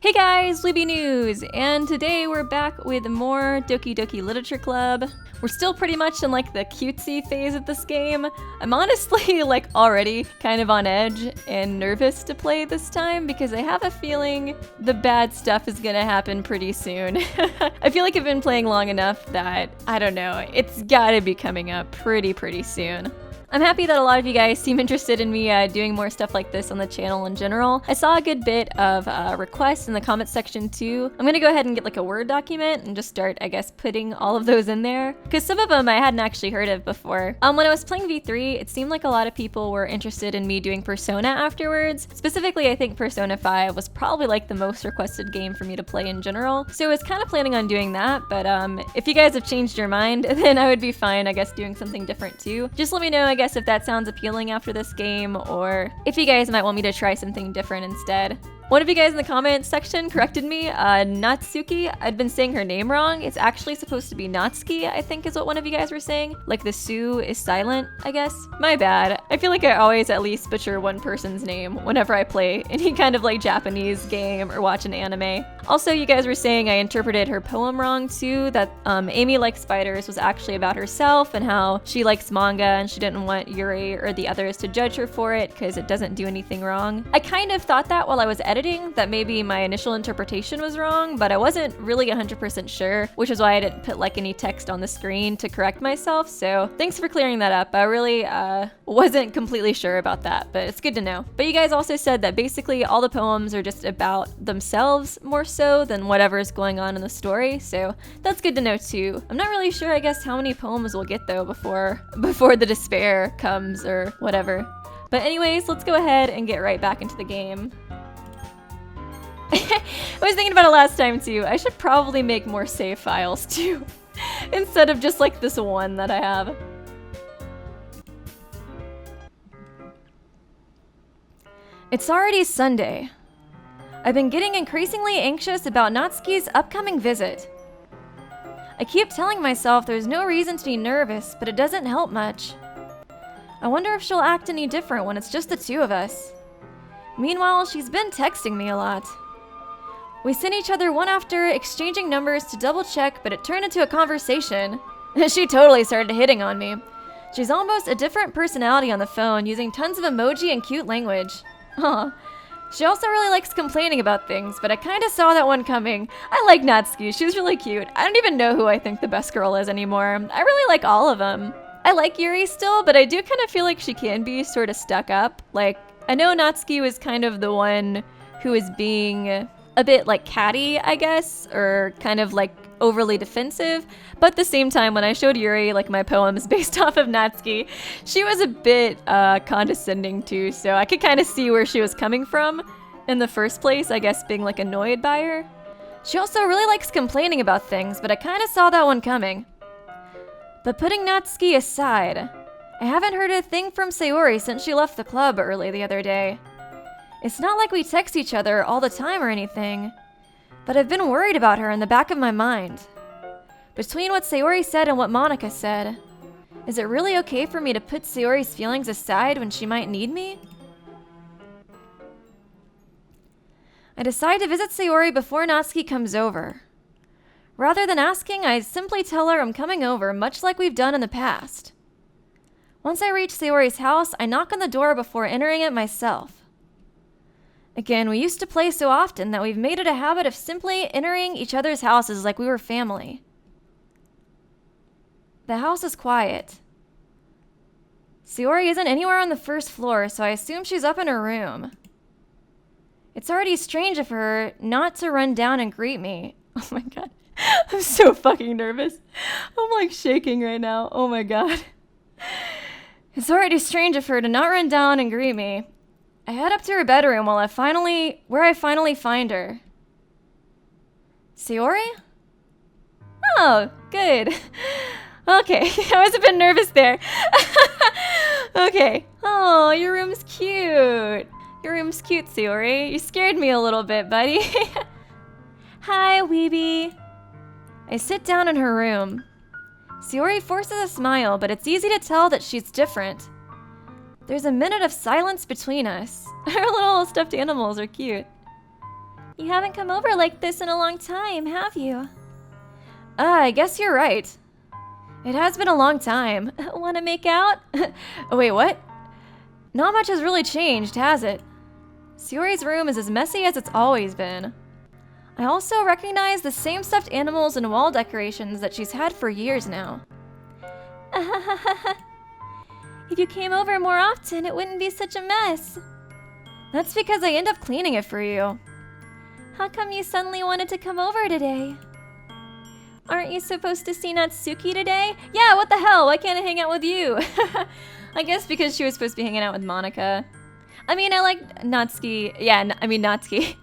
Hey guys, Libby News, and today we're back with more Doki Doki Literature Club. We're still pretty much in like the cutesy phase of this game. I'm honestly like already kind of on edge and nervous to play this time because I have a feeling the bad stuff is gonna happen pretty soon. I feel like I've been playing long enough that, I don't know, it's gotta be coming up pretty soon. I'm happy that a lot of you guys seem interested in me doing more stuff like this on the channel in general. I saw a good bit of requests in the comments section too. I'm gonna go ahead and get like a Word document and just start, I guess, putting all of those in there. Because some of them I hadn't actually heard of before. When I was playing V3, it seemed like a lot of people were interested in me doing Persona afterwards. Specifically, I think Persona 5 was probably like the most requested game for me to play in general. So I was kind of planning on doing that, but if you guys have changed your mind, then I would be fine, I guess, doing something different too. Just let me know, I guess, if that sounds appealing after this game, or if you guys might want me to try something different instead. One of you guys in the comments section corrected me, Natsuki. I'd been saying her name wrong. It's actually supposed to be Natsuki, I think is what one of you guys were saying. Like the Su is silent, I guess. My bad. I feel like I always at least butcher one person's name whenever I play any kind of like Japanese game or watch an anime. Also, you guys were saying I interpreted her poem wrong too, that Amy Likes Spiders was actually about herself and how she likes manga and she didn't want Yuri or the others to judge her for it because it doesn't do anything wrong. I kind of thought that while I was editing, that maybe my initial interpretation was wrong, but I wasn't really 100% sure, which is why I didn't put like any text on the screen to correct myself, so thanks for clearing that up. I really wasn't completely sure about that, but it's good to know. But you guys also said that basically all the poems are just about themselves more so than whatever is going on in the story, so that's good to know too. I'm not really sure, I guess, how many poems we'll get though before the despair comes or whatever. But anyways, let's go ahead and get right back into the game. I was thinking about it last time too. I should probably make more save files too, instead of just like this one that I have. It's already Sunday. I've been getting increasingly anxious about Natsuki's upcoming visit. I keep telling myself there's no reason to be nervous, but it doesn't help much. I wonder if she'll act any different when it's just the two of us. Meanwhile, she's been texting me a lot. We sent each other one after, exchanging numbers to double check, but it turned into a conversation. She totally started hitting on me. She's almost a different personality on the phone, using tons of emoji and cute language. Aw. She also really likes complaining about things, but I kinda saw that one coming. I like Natsuki, she's really cute. I don't even know who I think the best girl is anymore. I really like all of them. I like Yuri still, but I do kind of feel like she can be sort of stuck up. Like, I know Natsuki was kind of the one who was being a bit like catty, I guess, or kind of like overly defensive, but at the same time when I showed Yuri like my poems based off of Natsuki, she was a bit condescending too, so I could kind of see where she was coming from in the first place, I guess being like annoyed by her. She also really likes complaining about things, but I kind of saw that one coming. But putting Natsuki aside, I haven't heard a thing from Sayori since she left the club early the other day. It's not like we text each other all the time or anything, but I've been worried about her in the back of my mind. Between what Sayori said and what Monica said, is it really okay for me to put Sayori's feelings aside when she might need me? I decide to visit Sayori before Natsuki comes over. Rather than asking, I simply tell her I'm coming over, much like we've done in the past. Once I reach Sayori's house, I knock on the door before entering it myself. Again, we used to play so often that we've made it a habit of simply entering each other's houses like we were family. The house is quiet. Sayori isn't anywhere on the first floor, so I assume she's up in her room. It's already strange of her not to run down and greet me. Oh my god. I'm so fucking nervous. I'm like shaking right now. Oh my god. It's already strange of her to not run down and greet me. I head up to her bedroom where I finally find her. Sayori? Oh, good. Okay, I was a bit nervous there. Okay. Oh, your room's cute. Your room's cute, Sayori. You scared me a little bit, buddy. Hi, weebie. I sit down in her room. Sayori forces a smile, but it's easy to tell that she's different. There's a minute of silence between us. Our little stuffed animals are cute. You haven't come over like this in a long time, have you? I guess you're right. It has been a long time. Wanna make out? Oh, wait, what? Not much has really changed, has it? Sayori's room is as messy as it's always been. I also recognize the same stuffed animals and wall decorations that she's had for years now. If you came over more often, it wouldn't be such a mess. That's because I end up cleaning it for you. How come you suddenly wanted to come over today? Aren't you supposed to see Natsuki today? Yeah, what the hell? Why can't I hang out with you? I guess because she was supposed to be hanging out with Monica. I mean, I like Natsuki. Yeah, Natsuki.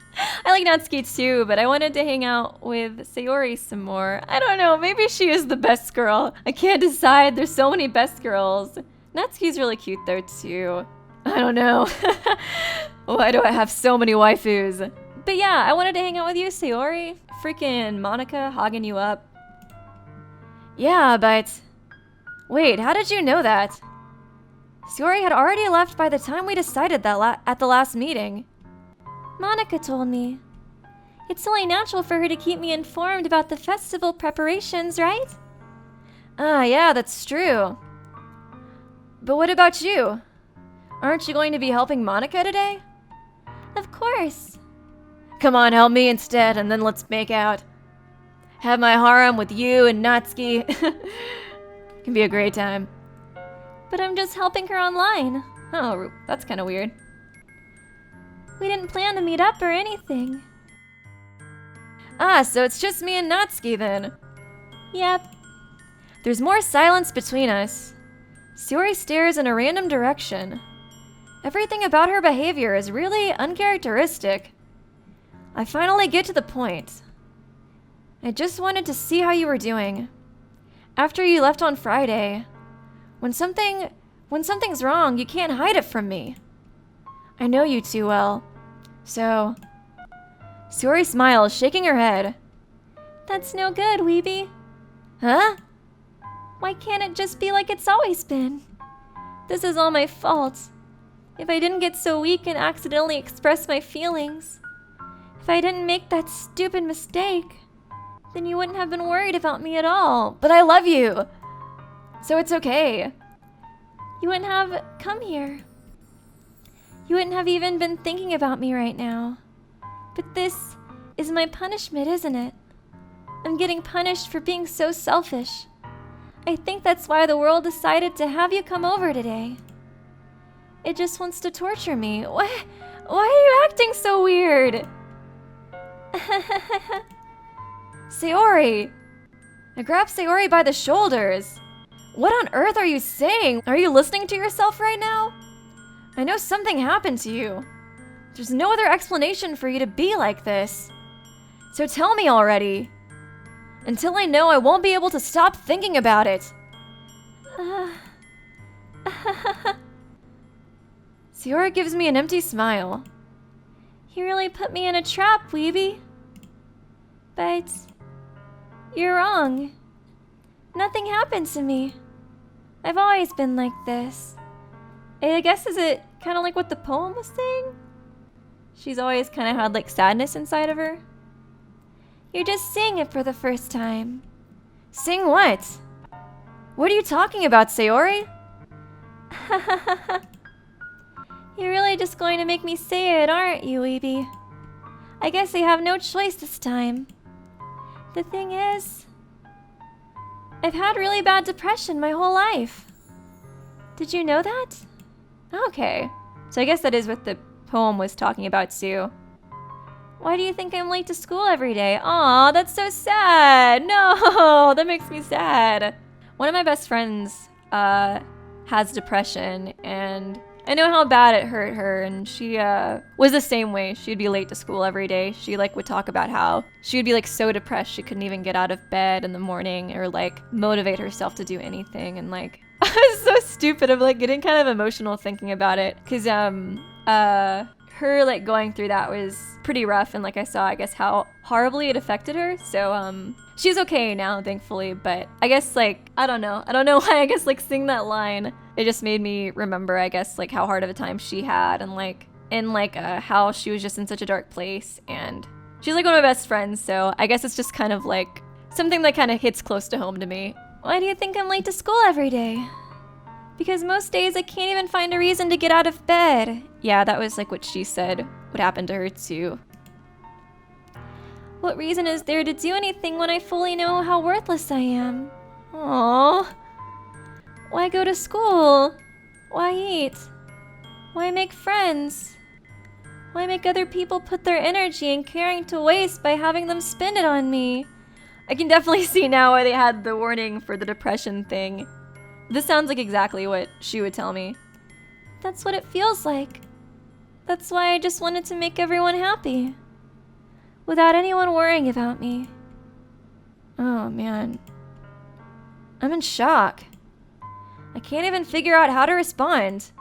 I like Natsuki too, but I wanted to hang out with Sayori some more. I don't know, maybe she is the best girl. I can't decide, there's so many best girls. Natsuki's really cute though too. I don't know. Why do I have so many waifus? But yeah, I wanted to hang out with you, Sayori. Freaking Monica hogging you up. Yeah, but... Wait, how did you know that? Sayori had already left by the time we decided that at the last meeting. Monica told me. It's only natural for her to keep me informed about the festival preparations, right? Yeah, that's true. But what about you? Aren't you going to be helping Monica today? Of course. Come on, help me instead, and then let's make out. Have my harem with you and Natsuki. Can be a great time. But I'm just helping her online. Oh, that's kind of weird. We didn't plan to meet up or anything. So it's just me and Natsuki then. Yep. There's more silence between us. Sayori stares in a random direction. Everything about her behavior is really uncharacteristic. I finally get to the point. I just wanted to see how you were doing. After you left on Friday. When something's wrong, you can't hide it from me. I know you too well. So... Sayori smiles, shaking her head. That's no good, Weeby. Huh? Why can't it just be like it's always been? This is all my fault. If I didn't get so weak and accidentally express my feelings, if I didn't make that stupid mistake, then you wouldn't have been worried about me at all. But I love you! So it's okay. You wouldn't have come here. You wouldn't have even been thinking about me right now. But this is my punishment, isn't it? I'm getting punished for being so selfish. I think that's why the world decided to have you come over today. It just wants to torture me. Why are you acting so weird? Sayori! I grabbed Sayori by the shoulders. What on earth are you saying? Are you listening to yourself right now? I know something happened to you. There's no other explanation for you to be like this. So tell me already. Until I know, I won't be able to stop thinking about it. Sayori gives me an empty smile. You really put me in a trap, Weeby. But you're wrong. Nothing happened to me. I've always been like this. I guess is it kind of like what the poem was saying? She's always kind of had like sadness inside of her. You're just seeing it for the first time. Sing what? What are you talking about, Sayori? You're really just going to make me say it, aren't you, Weeby? I guess I have no choice this time. The thing is, I've had really bad depression my whole life. Did you know that? Okay. So I guess that is what the poem was talking about too. Why do you think I'm late to school every day? Aw, that's so sad. No, that makes me sad. One of my best friends has depression, and I know how bad it hurt her, and she was the same way. She'd be late to school every day. She like would talk about how she would be like so depressed she couldn't even get out of bed in the morning or like motivate herself to do anything, and like I was so stupid. I'm like getting kind of emotional thinking about it, because her like going through that was pretty rough, and like I saw, I guess, how horribly it affected her. So she's okay now, thankfully, but I guess like I don't know why. I guess like seeing that line, it just made me remember, I guess, like how hard of a time she had, and how she was just in such a dark place, and She's like one of my best friends, so I guess it's just kind of like something that kind of hits close to home to me. Why do you think I'm late to school every day? Because most days I can't even find a reason to get out of bed. Yeah, that was like what she said would happen to her too. What reason is there to do anything when I fully know how worthless I am? Aww. Why go to school? Why eat? Why make friends? Why make other people put their energy and caring to waste by having them spend it on me? I can definitely see now why they had the warning for the depression thing. This sounds like exactly what she would tell me. That's what it feels like. That's why I just wanted to make everyone happy. Without anyone worrying about me. Oh man. I'm in shock. I can't even figure out how to respond.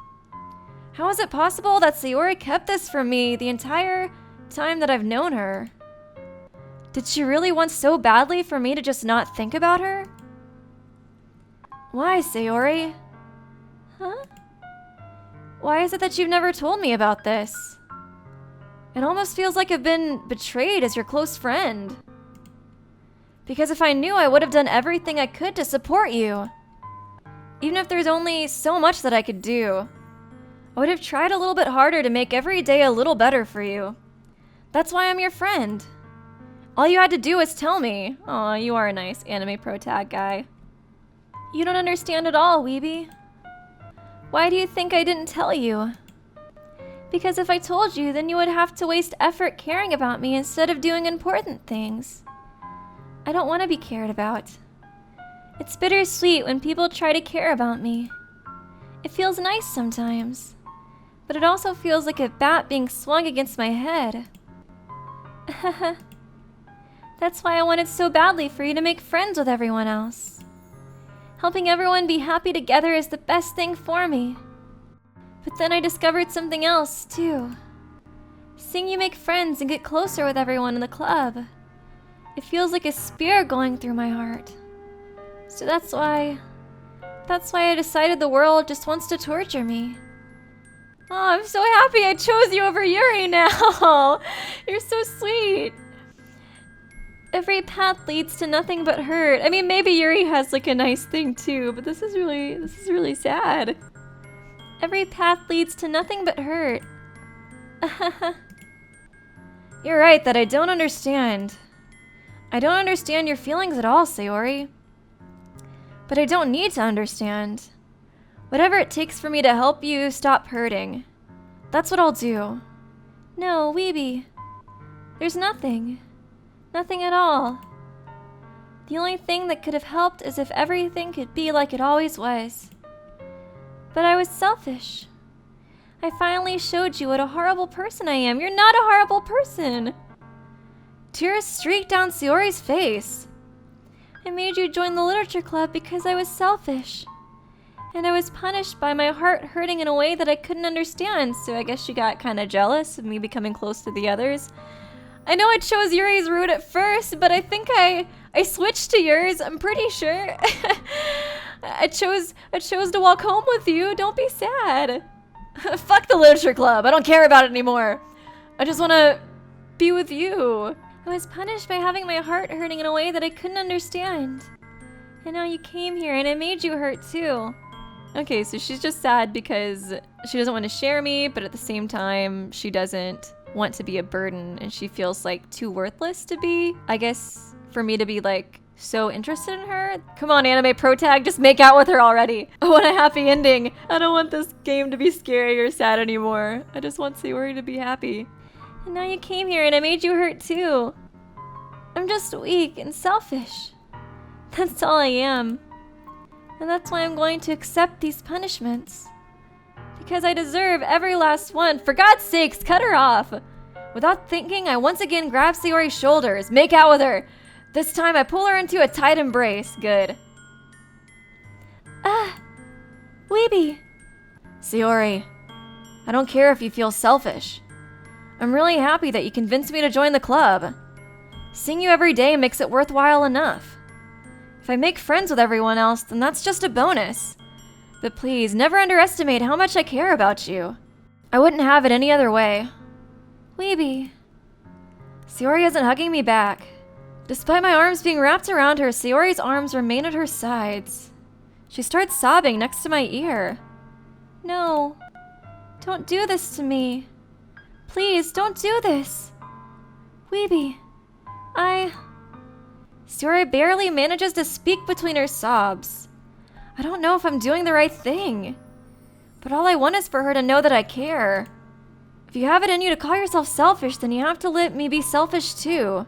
How is it possible that Sayori kept this from me the entire time that I've known her? Did she really want so badly for me to just not think about her? Why, Sayori? Huh? Why is it that you've never told me about this? It almost feels like I've been betrayed as your close friend. Because if I knew, I would have done everything I could to support you. Even if there's only so much that I could do. I would have tried a little bit harder to make every day a little better for you. That's why I'm your friend. All you had to do was tell me. Aw, you are a nice anime pro tag guy. You don't understand at all, Weeby. Why do you think I didn't tell you? Because if I told you, then you would have to waste effort caring about me instead of doing important things. I don't want to be cared about. It's bittersweet when people try to care about me. It feels nice sometimes, but it also feels like a bat being swung against my head. That's why I wanted so badly for you to make friends with everyone else. Helping everyone be happy together is the best thing for me. But then I discovered something else, too. Seeing you make friends and get closer with everyone in the club. It feels like a spear going through my heart. So that's why I decided the world just wants to torture me. Oh, I'm so happy I chose you over Yuri now. You're so sweet. Every path leads to nothing but hurt. I mean, maybe Yuri has like a nice thing too, but this is really sad. Every path leads to nothing but hurt. You're right that I don't understand. I don't understand your feelings at all, Sayori. But I don't need to understand. Whatever it takes for me to help you stop hurting. That's what I'll do. No, Weeby. There's nothing. Nothing at all. The only thing that could have helped is if everything could be like it always was. But I was selfish. I finally showed you what a horrible person I am. You're not a horrible person. Tears streaked down Sayori's face. I made you join the literature club because I was selfish. And I was punished by my heart hurting in a way that I couldn't understand, so I guess she got kind of jealous of me becoming close to the others. I know I chose Yuri's route at first, but I think I switched to yours, I'm pretty sure. I chose to walk home with you, don't be sad. Fuck the literature club, I don't care about it anymore. I just want to be with you. I was punished by having my heart hurting in a way that I couldn't understand. And now you came here and it made you hurt too. Okay, so she's just sad because she doesn't want to share me, but at the same time, she doesn't want to be a burden and she feels like too worthless to be, I guess, for me to be like so interested in her. Come on, anime pro tag, just make out with her already. I want a happy ending. I don't want this game to be scary or sad anymore. I just want Sayori to be happy. And now you came here and I made you hurt too. I'm just weak and selfish. That's all I am. And that's why I'm going to accept these punishments. Because I deserve every last one. For God's sakes, cut her off. Without thinking, I once again grab Sayori's shoulders, make out with her. This time I pull her into a tight embrace. Good. Weeby. Sayori, I don't care if you feel selfish. I'm really happy that you convinced me to join the club. Seeing you every day makes it worthwhile enough. If I make friends with everyone else, then that's just a bonus. But please, never underestimate how much I care about you. I wouldn't have it any other way. Weeby. Sayori isn't hugging me back. Despite my arms being wrapped around her, Sayori's arms remain at her sides. She starts sobbing next to my ear. No, don't do this to me. Please, don't do this. Weeby, Sayori barely manages to speak between her sobs. I don't know if I'm doing the right thing, but all I want is for her to know that I care. If you have it in you to call yourself selfish, then you have to let me be selfish too.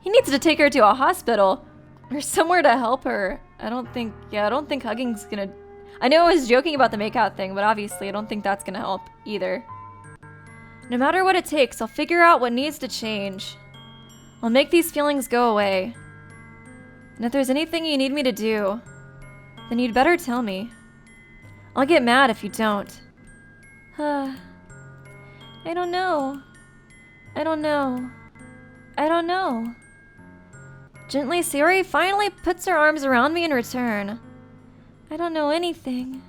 He needs to take her to a hospital or somewhere to help her. I don't think hugging's gonna... I know I was joking about the makeout thing, but obviously I don't think that's gonna help either. No matter what it takes, I'll figure out what needs to change. I'll make these feelings go away. And if there's anything you need me to do, then you'd better tell me. I'll get mad if you don't. I don't know. Gently, Sayori finally puts her arms around me in return. I don't know anything.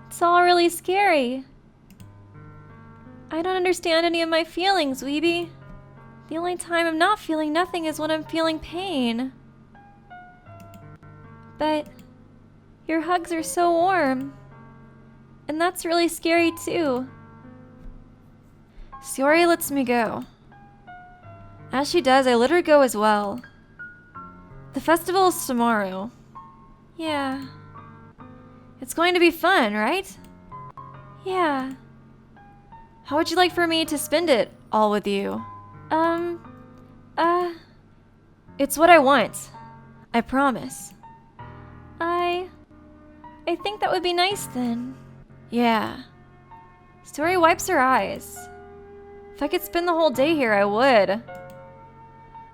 It's all really scary. I don't understand any of my feelings, Weeby. The only time I'm not feeling nothing is when I'm feeling pain. But your hugs are so warm. And that's really scary too. Sayori lets me go. As she does, I let her go as well. The festival is tomorrow. Yeah. It's going to be fun, right? Yeah. How would you like for me to spend it all with you? It's what I want. I promise. I think that would be nice then. Yeah. Sayori wipes her eyes. If I could spend the whole day here, I would.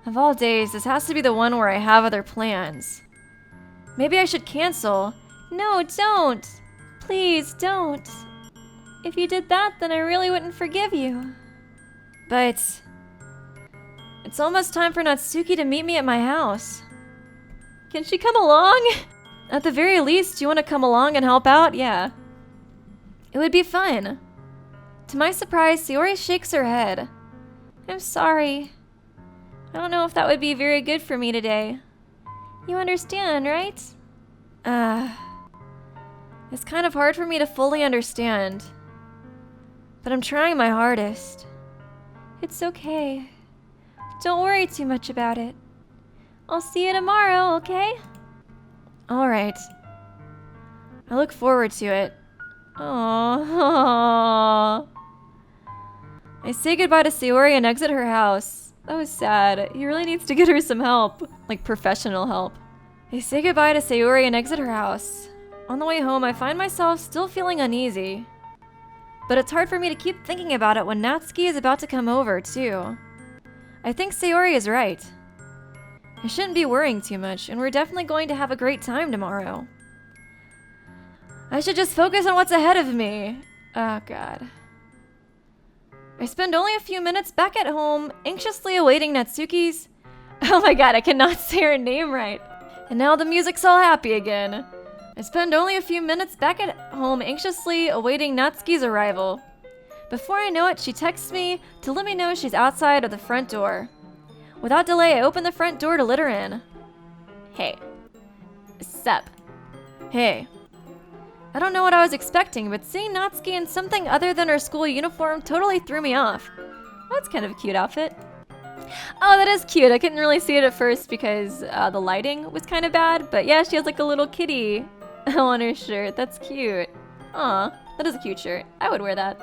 Of all days, this has to be the one where I have other plans. Maybe I should cancel. No, don't! Please, don't. If you did that, then I really wouldn't forgive you. But it's almost time for Natsuki to meet me at my house. Can she come along? At the very least, do you want to come along and help out? Yeah. It would be fun. To my surprise, Sayori shakes her head. I'm sorry. I don't know if that would be very good for me today. You understand, right? It's kind of hard for me to fully understand. But I'm trying my hardest. It's okay. Don't worry too much about it. I'll see you tomorrow, okay? Alright. I look forward to it. Aww. I say goodbye to Sayori and exit her house. That was sad. He really needs to get her some help. Like professional help. I say goodbye to Sayori and exit her house. On the way home, I find myself still feeling uneasy. But it's hard for me to keep thinking about it when Natsuki is about to come over, too. I think Sayori is right. I shouldn't be worrying too much, and we're definitely going to have a great time tomorrow. I should just focus on what's ahead of me. Oh, God. I spend only a few minutes back at home, anxiously awaiting Natsuki's... Oh my god, I cannot say her name right. And now the music's all happy again. I spend only a few minutes back at home, anxiously awaiting Natsuki's arrival. Before I know it, she texts me to let me know she's outside of the front door. Without delay, I open the front door to let her in. Hey. Sup? Hey. I don't know what I was expecting, but seeing Natsuki in something other than her school uniform totally threw me off. That's kind of a cute outfit. Oh, that is cute. I couldn't really see it at first because the lighting was kind of bad, but yeah, she has like a little kitty on her shirt. That's cute. Aw, that is a cute shirt. I would wear that.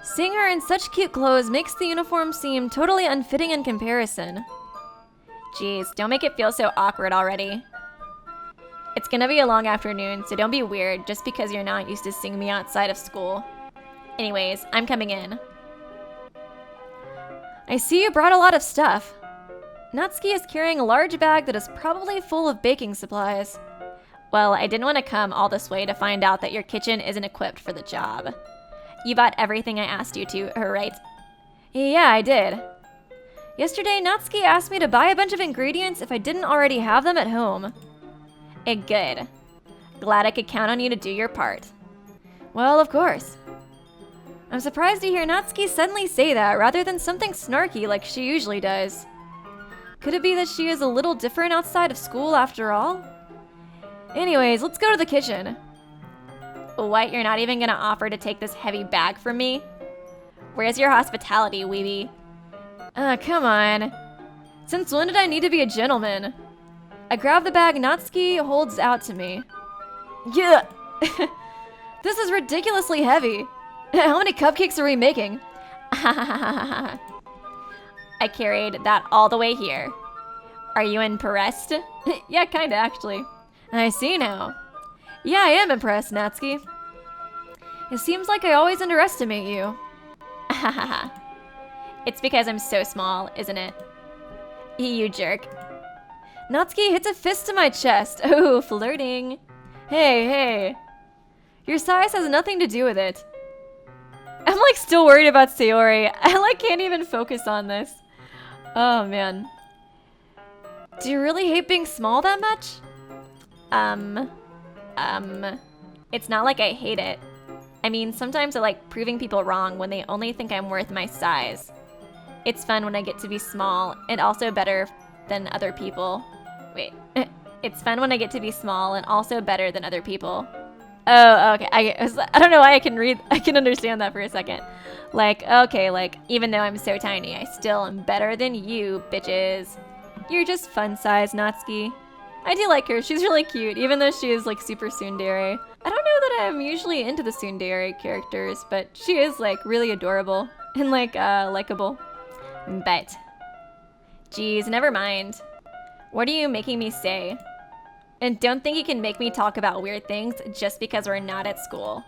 Seeing her in such cute clothes makes the uniform seem totally unfitting in comparison. Jeez, don't make it feel so awkward already. It's gonna be a long afternoon, so don't be weird just because you're not used to seeing me outside of school. Anyways, I'm coming in. I see you brought a lot of stuff. Natsuki is carrying a large bag that is probably full of baking supplies. Well, I didn't want to come all this way to find out that your kitchen isn't equipped for the job. You bought everything I asked you to, right? Yeah, I did. Yesterday, Natsuki asked me to buy a bunch of ingredients if I didn't already have them at home. Good. Glad I could count on you to do your part. Well, of course. I'm surprised to hear Natsuki suddenly say that rather than something snarky like she usually does. Could it be that she is a little different outside of school after all? Anyways, let's go to the kitchen. What, you're not even gonna offer to take this heavy bag from me? Where's your hospitality, weeby? Come on. Since when did I need to be a gentleman? I grab the bag Natsuki holds out to me. Yeah. This is ridiculously heavy. How many cupcakes are we making? I carried that all the way here. Are you impressed? Yeah, kinda actually. I see now. Yeah, I am impressed, Natsuki. It seems like I always underestimate you. It's because I'm so small, isn't it? You jerk. Natsuki hits a fist to my chest. Oh, flirting. Hey. Your size has nothing to do with it. I'm like still worried about Sayori. I like can't even focus on this. Oh man. Do you really hate being small that much? It's not like I hate it. I mean, sometimes I like proving people wrong when they only think I'm worth my size. It's fun when I get to be small and also better than other people. Wait. It's fun when I get to be small and also better than other people. Oh, okay. I don't know why I can understand that for a second. Like, okay, like, even though I'm so tiny, I still am better than you, bitches. You're just fun size, Natsuki. I do like her. She's really cute, even though she is like super tsundere. I don't know that I'm usually into the tsundere characters, but she is like really adorable and like likable. But, geez, never mind. What are you making me say? And don't think you can make me talk about weird things just because we're not at school.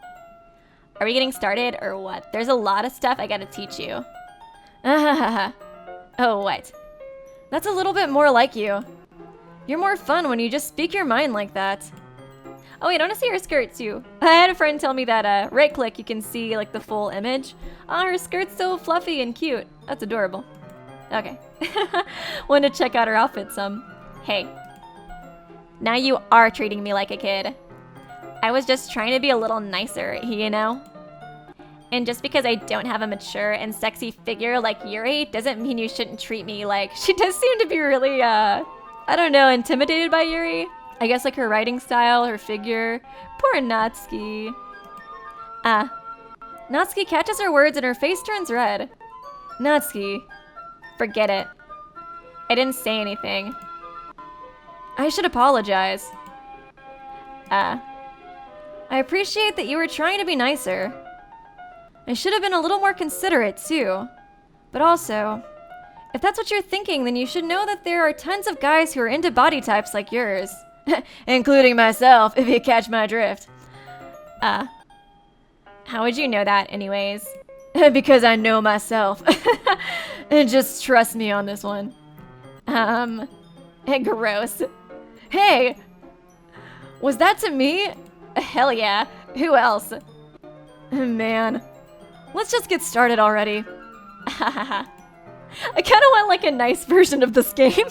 Are we getting started or what? There's a lot of stuff I gotta teach you. Oh, what? That's a little bit more like you. You're more fun when you just speak your mind like that. Oh wait, I wanna see her skirt too. I had a friend tell me that right click you can see like the full image. Oh, her skirt's so fluffy and cute. That's adorable. Okay. Wanted to check out her outfit some. Hey. Now you are treating me like a kid. I was just trying to be a little nicer, you know? And just because I don't have a mature and sexy figure like Yuri doesn't mean you shouldn't treat me like... She does seem to be really, I don't know, intimidated by Yuri. I guess like her writing style, her figure. Poor Natsuki. Natsuki catches her words and her face turns red. Natsuki, forget it. I didn't say anything. I should apologize. I appreciate that you were trying to be nicer. I should have been a little more considerate too. But also, if that's what you're thinking, then you should know that there are tons of guys who are into body types like yours. Including myself, if you catch my drift. How would you know that anyways? Because I know myself. And just trust me on this one. Gross. Hey! Was that to me? Hell yeah. Who else? Man. Let's just get started already. I kinda want like a nice version of this game.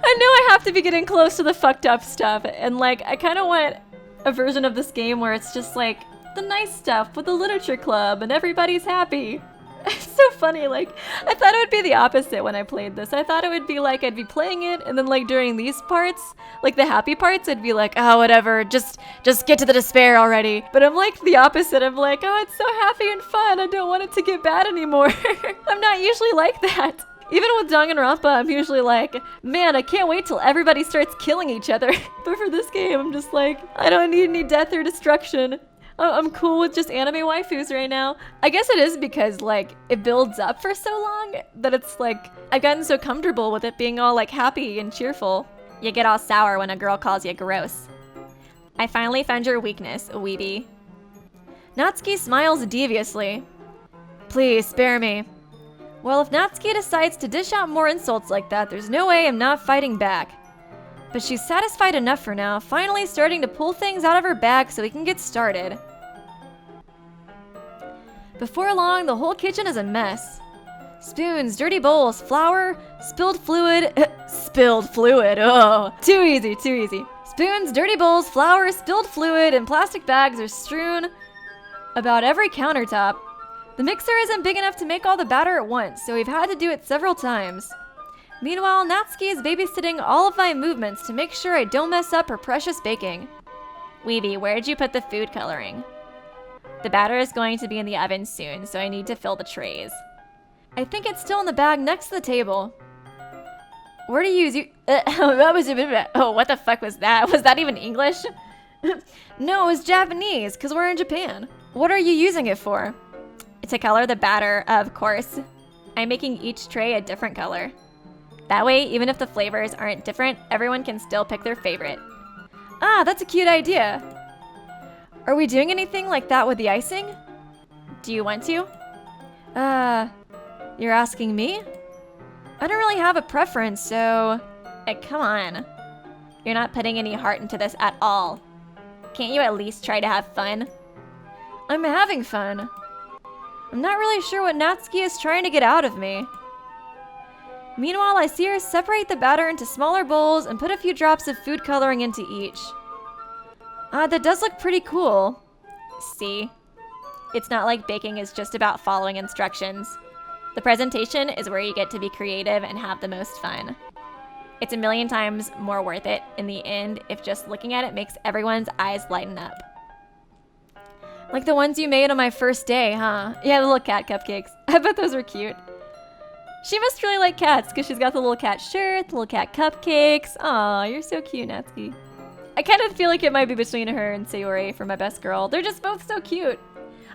I know I have to be getting close to the fucked up stuff, and like, I kinda want a version of this game where it's just like, the nice stuff with the literature club and everybody's happy. It's so funny, like, I thought it would be the opposite when I played this. I thought it would be like, I'd be playing it, and then like during these parts, like the happy parts, I'd be like, oh, whatever, just get to the despair already. But I'm like the opposite, I'm like, oh, it's so happy and fun, I don't want it to get bad anymore. I'm not usually like that. Even with Danganronpa, I'm usually like, man, I can't wait till everybody starts killing each other. But for this game, I'm just like, I don't need any death or destruction. I'm cool with just anime waifus right now. I guess it is because like it builds up for so long that it's like I've gotten so comfortable with it being all like happy and cheerful. You get all sour when a girl calls you gross. I finally found your weakness, weeby. Natsuki smiles deviously. Please spare me. Well, if Natsuki decides to dish out more insults like that, there's no way I'm not fighting back. But she's satisfied enough for now, finally starting to pull things out of her bag so we can get started. Before long, the whole kitchen is a mess. Spoons, dirty bowls, flour, spilled fluid. Spilled fluid, oh, too easy, too easy. Spoons, dirty bowls, flour, spilled fluid, and plastic bags are strewn about every countertop. The mixer isn't big enough to make all the batter at once, so we've had to do it several times. Meanwhile, Natsuki is babysitting all of my movements to make sure I don't mess up her precious baking. Weeby, where'd you put the food coloring? The batter is going to be in the oven soon, so I need to fill the trays. I think it's still in the bag next to the table. Where do you use oh, what the fuck was that? Was that even English? No, it was Japanese, because we're in Japan. What are you using it for? To color the batter, of course. I'm making each tray a different color. That way, even if the flavors aren't different, everyone can still pick their favorite. Ah, that's a cute idea. Are we doing anything like that with the icing? Do you want to? You're asking me? I don't really have a preference, so... come on. You're not putting any heart into this at all. Can't you at least try to have fun? I'm having fun. I'm not really sure what Natsuki is trying to get out of me. Meanwhile, I see her separate the batter into smaller bowls and put a few drops of food coloring into each. That does look pretty cool. See? It's not like baking is just about following instructions. The presentation is where you get to be creative and have the most fun. It's a million times more worth it in the end if just looking at it makes everyone's eyes lighten up. Like the ones you made on my first day, huh? Yeah, the little cat cupcakes. I bet those were cute. She must really like cats because she's got the little cat shirt, the little cat cupcakes. Aw, you're so cute, Natsuki. I kind of feel like it might be between her and Sayori for my best girl. They're just both so cute.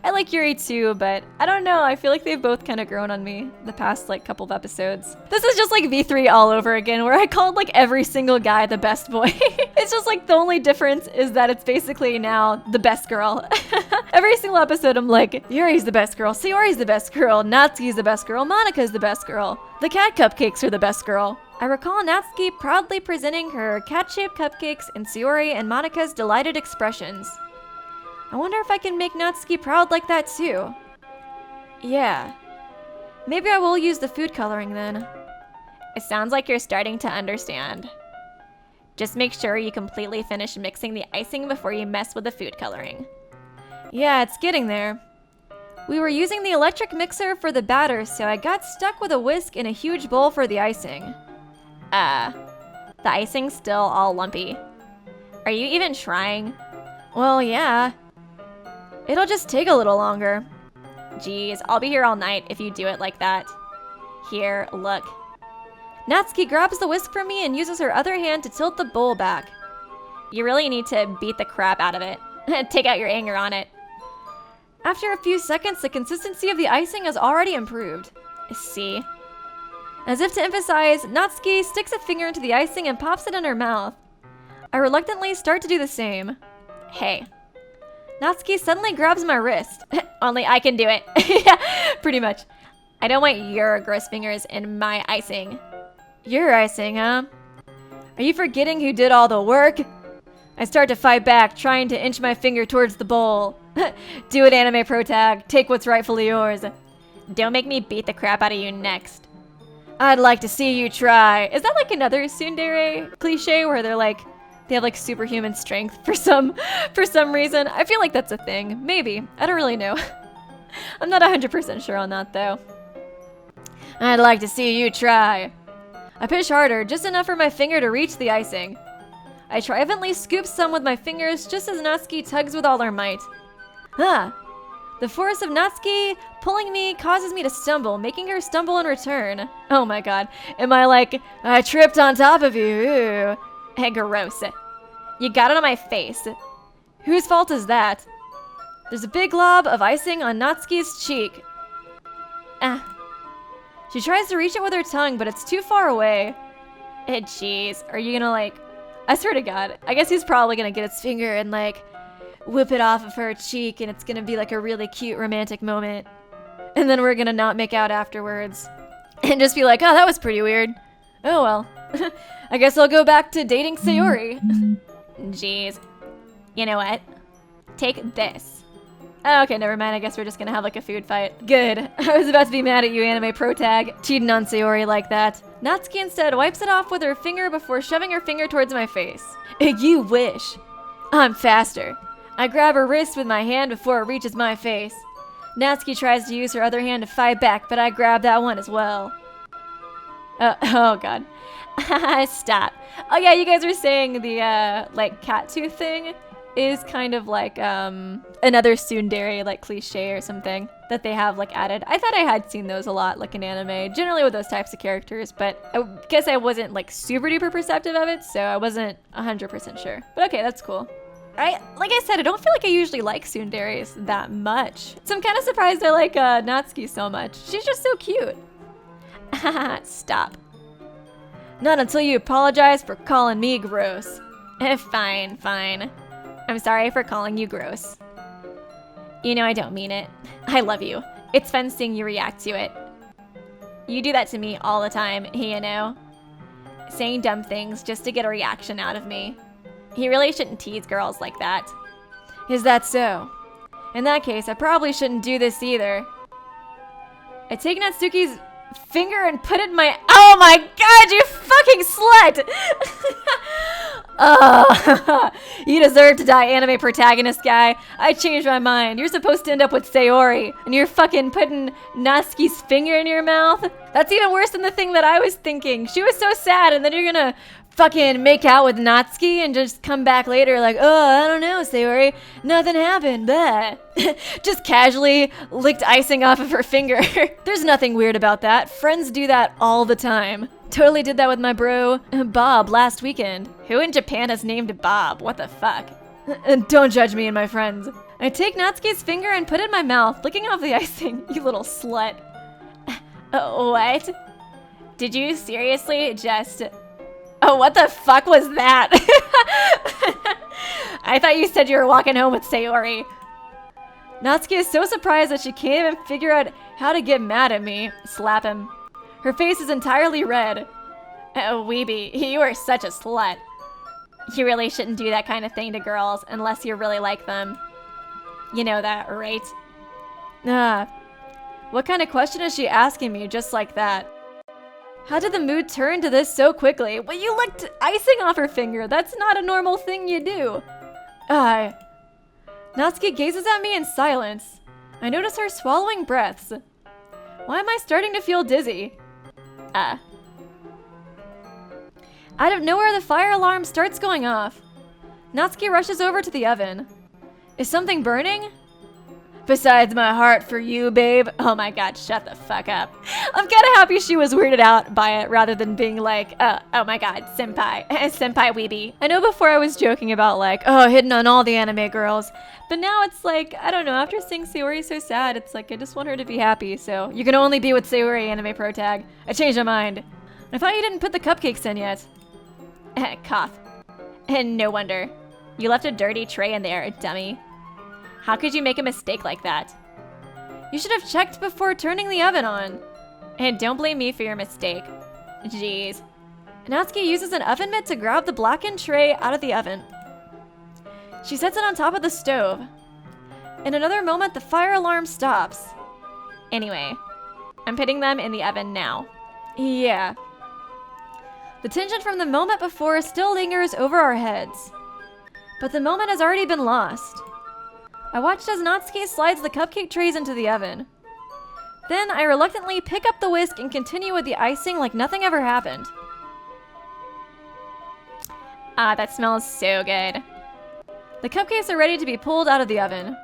I like Yuri too, but I don't know. I feel like they've both kind of grown on me the past like couple of episodes. This is just like V3 all over again, where I called like every single guy the best boy. It's just like the only difference is that it's basically now the best girl. Every single episode I'm like, Yuri's the best girl, Sayori's the best girl, Natsuki's the best girl, Monika's the best girl. The cat cupcakes are the best girl. I recall Natsuki proudly presenting her cat-shaped cupcakes and Sayori and Monika's delighted expressions. I wonder if I can make Natsuki proud like that too. Yeah. Maybe I will use the food coloring then. It sounds like you're starting to understand. Just make sure you completely finish mixing the icing before you mess with the food coloring. Yeah, it's getting there. We were using the electric mixer for the batter, so I got stuck with a whisk in a huge bowl for the icing. The icing's still all lumpy. Are you even trying? Well, yeah. It'll just take a little longer. Geez, I'll be here all night if you do it like that. Here, look. Natsuki grabs the whisk from me and uses her other hand to tilt the bowl back. You really need to beat the crap out of it. Take out your anger on it. After a few seconds, the consistency of the icing has already improved. See? As if to emphasize, Natsuki sticks a finger into the icing and pops it in her mouth. I reluctantly start to do the same. Hey. Natsuki suddenly grabs my wrist. Only I can do it. Yeah, pretty much. I don't want your gross fingers in my icing. Your icing, huh? Are you forgetting who did all the work? I start to fight back, trying to inch my finger towards the bowl. Do it, anime protag. Take what's rightfully yours. Don't make me beat the crap out of you next. I'd like to see you try. Is that like another tsundere cliche where they're like, they have like superhuman strength for some reason? I feel like that's a thing. Maybe. I don't really know. I'm not 100% sure on that though. I'd like to see you try. I push harder, just enough for my finger to reach the icing. I triumphantly scoop some with my fingers just as Natsuki tugs with all her might. The force of Natsuki pulling me causes me to stumble, making her stumble in return. Oh my god. Am I like, I tripped on top of you? Ooh. Hey, gross. You got it on my face. Whose fault is that? There's a big glob of icing on Natsuki's cheek. She tries to reach it with her tongue, but it's too far away. Jeez, are you gonna like... I swear to God, I guess he's probably gonna get his finger and like whip it off of her cheek and it's gonna be like a really cute romantic moment. And then we're gonna not make out afterwards. And just be like, oh, that was pretty weird. Oh well. I guess I'll go back to dating Sayori. Jeez. You know what? Take this. Oh, okay, never mind. I guess we're just gonna have like a food fight. Good. I was about to be mad at you, anime protag. Cheating on Sayori like that. Natsuki instead wipes it off with her finger before shoving her finger towards my face. You wish. I'm faster. I grab her wrist with my hand before it reaches my face. Natsuki tries to use her other hand to fight back, but I grab that one as well. Oh god. Stop. Oh yeah, you guys were saying the like cat tooth thing is kind of like another tsundere like cliche or something that they have like added. I thought I had seen those a lot like in anime, generally with those types of characters, but I guess I wasn't like super duper perceptive of it, so I wasn't 100% sure. But okay, that's cool. Like I said, I don't feel like I usually like tsunderes that much, so I'm kind of surprised I like Natsuki so much. She's just so cute. Stop. Not until you apologize for calling me gross. Fine, fine. I'm sorry for calling you gross. You know I don't mean it. I love you. It's fun seeing you react to it. You do that to me all the time, you know? Saying dumb things just to get a reaction out of me. You really shouldn't tease girls like that. Is that so? In that case, I probably shouldn't do this either. I take Natsuki's finger and put it in my— Oh my god, you fucking slut! You deserve to die, anime protagonist guy. I changed my mind. You're supposed to end up with Sayori, and you're fucking putting Natsuki's finger in your mouth? That's even worse than the thing that I was thinking. She was so sad, and then you're gonna fucking make out with Natsuki and just come back later like, oh, I don't know, Sayori, nothing happened, bleh. Just casually licked icing off of her finger. There's nothing weird about that. Friends do that all the time. Totally did that with my bro, Bob, last weekend. Who in Japan has named Bob? What the fuck? Don't judge me and my friends. I take Natsuki's finger and put it in my mouth, licking off the icing. You little slut. What? Did you seriously just— Oh, what the fuck was that? I thought you said you were walking home with Sayori. Natsuki is so surprised that she can't even figure out how to get mad at me. Slap him. Her face is entirely red. Weeby, you are such a slut. You really shouldn't do that kind of thing to girls unless you really like them. You know that, right? What kind of question is she asking me just like that? How did the mood turn to this so quickly? Well, you licked icing off her finger. That's not a normal thing you do. Natsuki gazes at me in silence. I notice her swallowing breaths. Why am I starting to feel dizzy? Out of nowhere, the fire alarm starts going off. Natsuki rushes over to the oven. Is something burning? Besides my heart for you, babe. Oh my god, shut the fuck up. I'm kind of happy she was weirded out by it rather than being like, oh my god, senpai. Senpai weeby. I know before I was joking about like, oh, hitting on all the anime girls. But now it's like, I don't know, after seeing Sayori so sad, it's like, I just want her to be happy. So you can only be with Sayori, anime pro tag. I changed my mind. I thought you didn't put the cupcakes in yet. Cough. And no wonder. You left a dirty tray in there, dummy. How could you make a mistake like that? You should have checked before turning the oven on. And don't blame me for your mistake. Jeez. Natsuki uses an oven mitt to grab the blackened tray out of the oven. She sets it on top of the stove. In another moment, the fire alarm stops. Anyway, I'm putting them in the oven now. Yeah. The tension from the moment before still lingers over our heads. But the moment has already been lost. I watched as Natsuki slides the cupcake trays into the oven. Then I reluctantly pick up the whisk and continue with the icing like nothing ever happened. That smells so good. The cupcakes are ready to be pulled out of the oven.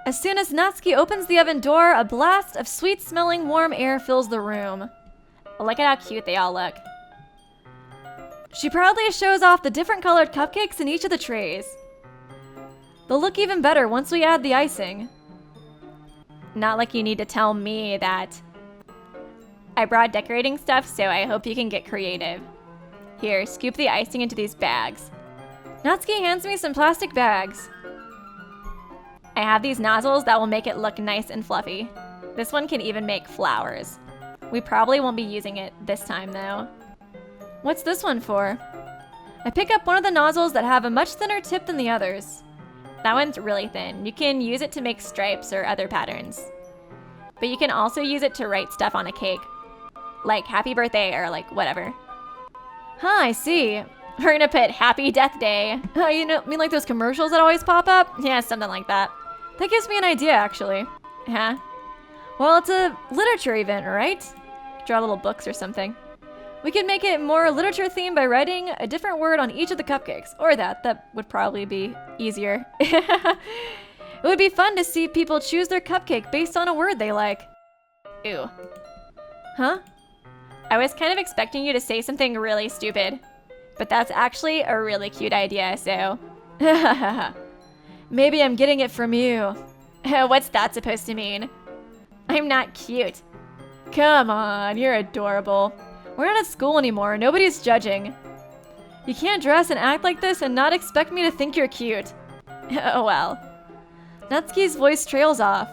As soon as Natsuki opens the oven door, a blast of sweet-smelling warm air fills the room. Look at how cute they all look. She proudly shows off the different colored cupcakes in each of the trays. They'll look even better once we add the icing. Not like you need to tell me that. I brought decorating stuff, so I hope you can get creative. Here, scoop the icing into these bags. Natsuki hands me some plastic bags. I have these nozzles that will make it look nice and fluffy. This one can even make flowers. We probably won't be using it this time, though. What's this one for? I pick up one of the nozzles that have a much thinner tip than the others. That one's really thin. You can use it to make stripes or other patterns. But you can also use it to write stuff on a cake. Like happy birthday or like whatever. Huh, I see. We're gonna put happy death day. Oh, you know, mean like those commercials that always pop up? Yeah, something like that. That gives me an idea, actually. Huh? Well, it's a literature event, right? Draw little books or something. We could make it more literature themed by writing a different word on each of the cupcakes. Or that would probably be easier. It would be fun to see people choose their cupcake based on a word they like. Ew. Huh? I was kind of expecting you to say something really stupid. But that's actually a really cute idea, so... Maybe I'm getting it from you. What's that supposed to mean? I'm not cute. Come on, you're adorable. We're not at school anymore, nobody's judging. You can't dress and act like this and not expect me to think you're cute. Oh well. Natsuki's voice trails off.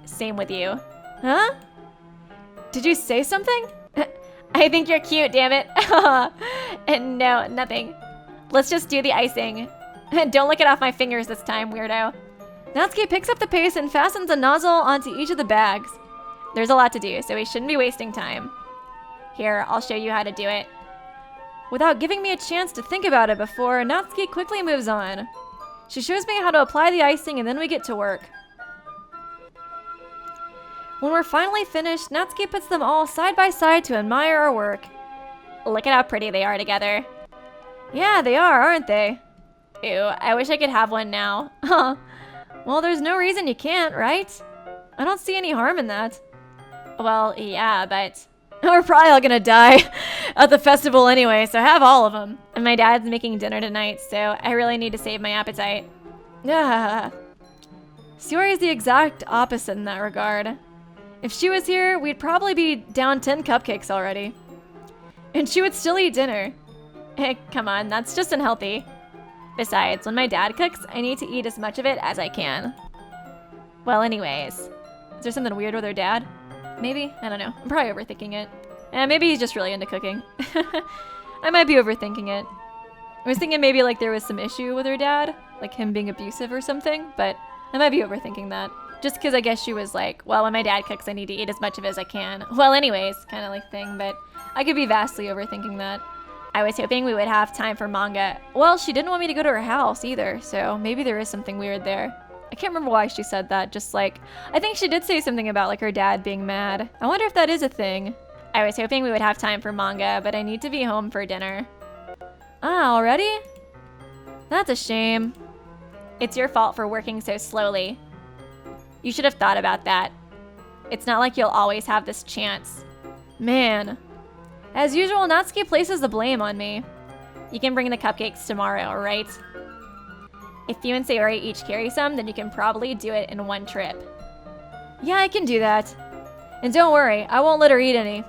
Same with you. Huh? Did you say something? I think you're cute, damn it. No, nothing. Let's just do the icing. Don't lick it off my fingers this time, weirdo. Natsuki picks up the paste and fastens a nozzle onto each of the bags. There's a lot to do, so we shouldn't be wasting time. Here, I'll show you how to do it. Without giving me a chance to think about it before, Natsuki quickly moves on. She shows me how to apply the icing and then we get to work. When we're finally finished, Natsuki puts them all side by side to admire our work. Look at how pretty they are together. Yeah, they are, aren't they? Ew, I wish I could have one now. Huh. Well, there's no reason you can't, right? I don't see any harm in that. Well, yeah, but... We're probably all gonna die at the festival anyway, so have all of them. And my dad's making dinner tonight, so I really need to save my appetite. Ah. Sayori is the exact opposite in that regard. If she was here, we'd probably be down 10 cupcakes already. And she would still eat dinner. Hey, come on, that's just unhealthy. Besides, when my dad cooks, I need to eat as much of it as I can. Well, anyways. Is there something weird with her dad? Maybe? I don't know. I'm probably overthinking it. Maybe he's just really into cooking. I might be overthinking it. I was thinking maybe like there was some issue with her dad, like him being abusive or something, but I might be overthinking that. Just because I guess she was like, well, when my dad cooks, I need to eat as much of it as I can. Well, anyways, kind of like thing, but I could be vastly overthinking that. I was hoping we would have time for manga. Well, she didn't want me to go to her house either, so maybe there is something weird there. I can't remember why she said that, just like, I think she did say something about like her dad being mad. I wonder if that is a thing. I was hoping we would have time for manga, but I need to be home for dinner. Ah, already? That's a shame. It's your fault for working so slowly. You should have thought about that. It's not like you'll always have this chance. Man. As usual, Natsuki places the blame on me. You can bring the cupcakes tomorrow, right? If you and Sayori each carry some, then you can probably do it in one trip. Yeah, I can do that. And don't worry, I won't let her eat any.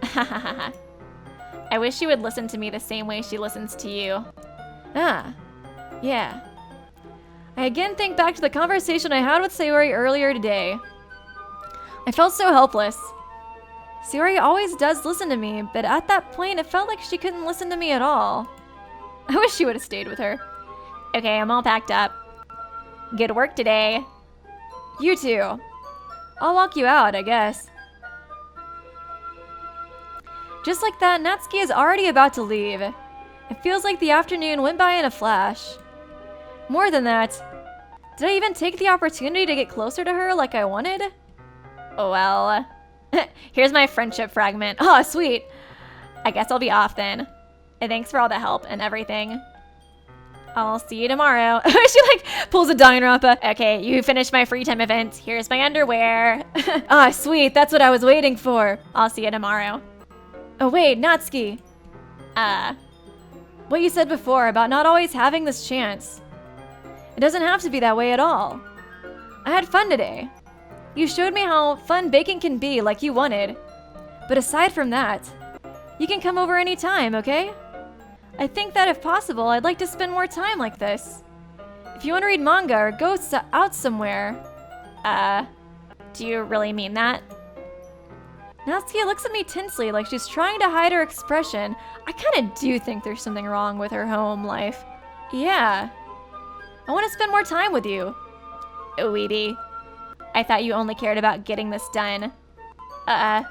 I wish she would listen to me the same way she listens to you. Ah, yeah. I again think back to the conversation I had with Sayori earlier today. I felt so helpless. Sayori always does listen to me, but at that point it felt like she couldn't listen to me at all. I wish she would have stayed with her. Okay, I'm all packed up. Good work today. You too. I'll walk you out, I guess. Just like that, Natsuki is already about to leave. It feels like the afternoon went by in a flash. More than that, did I even take the opportunity to get closer to her like I wanted? Oh well. Here's my friendship fragment. Oh, sweet. I guess I'll be off then. And thanks for all the help and everything. I'll see you tomorrow. She like pulls a Danganronpa. Okay, you finished my free time event. Here's my underwear. Ah, sweet. That's what I was waiting for. I'll see you tomorrow. Oh wait, Natsuki. What you said before about not always having this chance. It doesn't have to be that way at all. I had fun today. You showed me how fun baking can be like you wanted. But aside from that, you can come over anytime, okay? I think that if possible, I'd like to spend more time like this. If you want to read manga or go out somewhere. Do you really mean that? Natsuki looks at me tensely like she's trying to hide her expression. I kinda do think there's something wrong with her home life. Yeah. I want to spend more time with you. Oh, weeby. I thought you only cared about getting this done. Why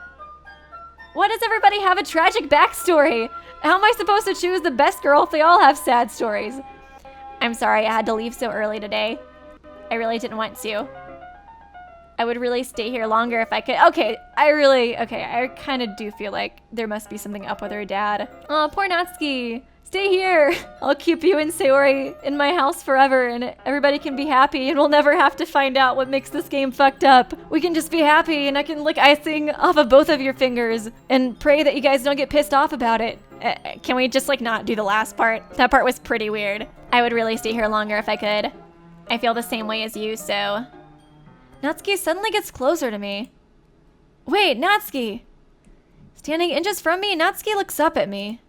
does everybody have a tragic backstory? How am I supposed to choose the best girl if they all have sad stories? I'm sorry I had to leave so early today. I really didn't want to. I would really stay here longer if I could. Okay, I kind of do feel like there must be something up with her dad. Oh, poor Natsuki. Stay here. I'll keep you and Sayori in my house forever and everybody can be happy and we'll never have to find out what makes this game fucked up. We can just be happy and I can lick icing off of both of your fingers and pray that you guys don't get pissed off about it. Can we just like not do the last part? That part was pretty weird. I would really stay here longer if I could. I feel the same way as you, so... Natsuki suddenly gets closer to me. Wait, Natsuki! Standing inches from me, Natsuki looks up at me.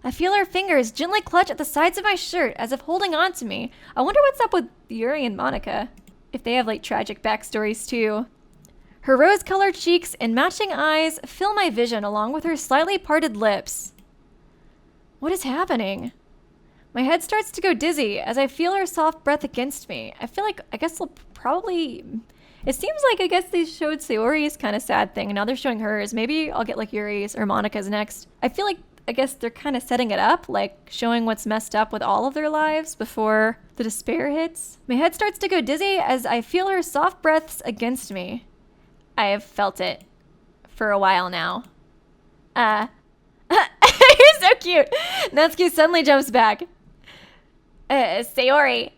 I feel her fingers gently clutch at the sides of my shirt as if holding on to me. I wonder what's up with Yuri and Monica. If they have like tragic backstories too. Her rose-colored cheeks and matching eyes fill my vision along with her slightly parted lips. What is happening? My head starts to go dizzy as I feel her soft breath against me. I feel like, I guess they'll probably... It seems like I guess they showed Sayori's kind of sad thing and now they're showing hers. Maybe I'll get like Yuri's or Monica's next. I feel like I guess they're kind of setting it up, like showing what's messed up with all of their lives before the despair hits. My head starts to go dizzy as I feel her soft breaths against me. I have felt it for a while now. You're so cute. Natsuki suddenly jumps back. Sayori.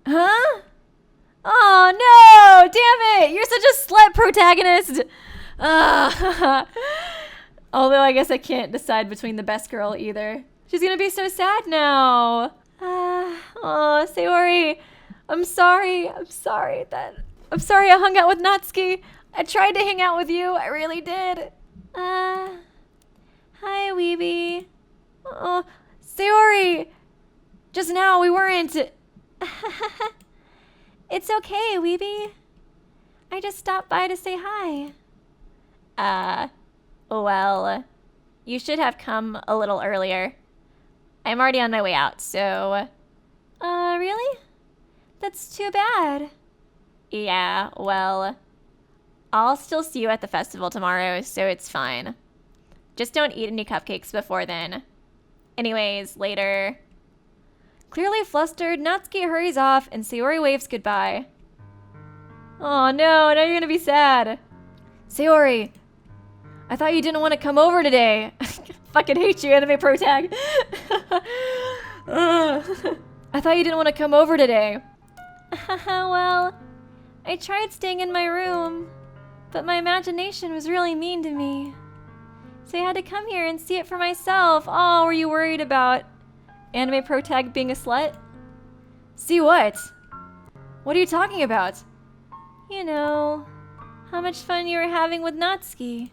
Huh? Oh no, damn it. You're such a slut protagonist. Although I guess I can't decide between the best girl either. She's gonna be so sad now. Oh, Sayori, I'm sorry I hung out with Natsuki. I tried to hang out with you, I really did. Hi, Weeby. Oh, Sayori, just now we weren't. It's okay, Weeby. I just stopped by to say hi. Well, you should have come a little earlier. I'm already on my way out, so... Really? That's too bad. Yeah, well... I'll still see you at the festival tomorrow, so it's fine. Just don't eat any cupcakes before then. Anyways, later. Clearly flustered, Natsuki hurries off and Sayori waves goodbye. Oh no, now you're gonna be sad. Sayori, I thought you didn't want to come over today. Fucking hate you, anime pro tag. I thought you didn't want to come over today. Well, I tried staying in my room, but my imagination was really mean to me. So I had to come here and see it for myself. Oh, were you worried about anime pro tag being a slut? See what? What are you talking about? You know, how much fun you were having with Natsuki.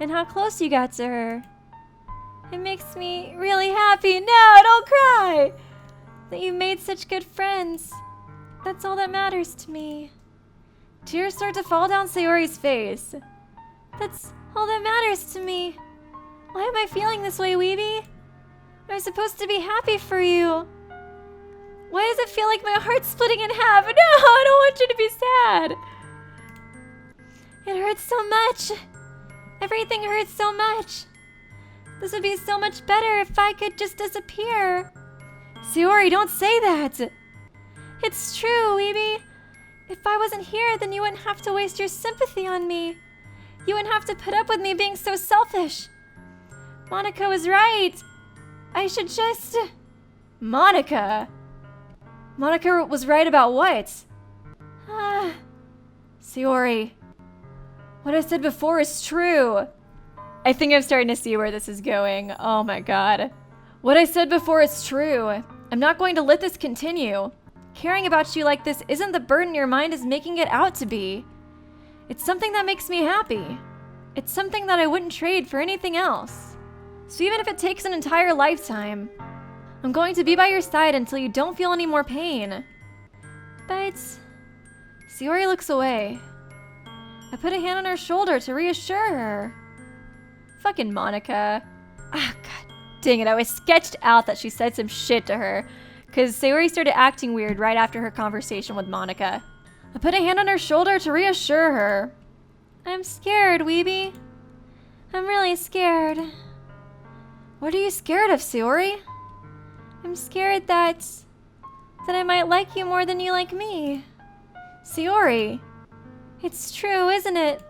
And how close you got to her. It makes me really happy. No, don't cry! That you made such good friends. That's all that matters to me. Tears start to fall down Sayori's face. That's all that matters to me. Why am I feeling this way, Weeby? I'm supposed to be happy for you. Why does it feel like my heart's splitting in half? No, I don't want you to be sad. It hurts so much. Everything hurts so much. This would be so much better if I could just disappear. Sayori, don't say that. It's true, Weeby. If I wasn't here, then you wouldn't have to waste your sympathy on me. You wouldn't have to put up with me being so selfish. Monica was right. I should just... Monica? Monica was right about what? Sayori, what I said before is true. I think I'm starting to see where this is going. Oh my god. What I said before is true. I'm not going to let this continue. Caring about you like this isn't the burden your mind is making it out to be. It's something that makes me happy. It's something that I wouldn't trade for anything else. So even if it takes an entire lifetime, I'm going to be by your side until you don't feel any more pain. But... Sayori looks away. I put a hand on her shoulder to reassure her. Fucking Monica. Ah, god dang it, I was sketched out that she said some shit to her, because Sayori started acting weird right after her conversation with Monica. I put a hand on her shoulder to reassure her. I'm scared, Weeby. I'm really scared. What are you scared of, Sayori? I'm scared that I might like you more than you like me. Sayori, It's true, isn't it?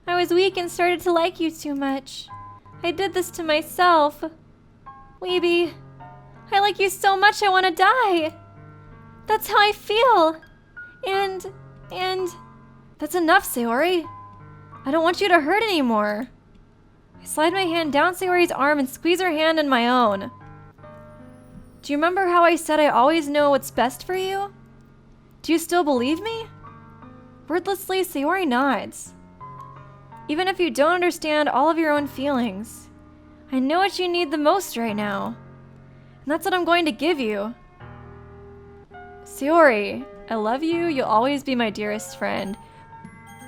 I was weak and started to like you too much. I did this to myself. Weeby, I like you so much I want to die. That's how I feel. And... That's enough, Sayori. I don't want you to hurt anymore. I slide my hand down Sayori's arm and squeeze her hand in my own. Do you remember how I said I always know what's best for you? Do you still believe me? Wordlessly, Sayori nods. Even if you don't understand all of your own feelings, I know what you need the most right now. And that's what I'm going to give you. Sayori, I love you. You'll always be my dearest friend.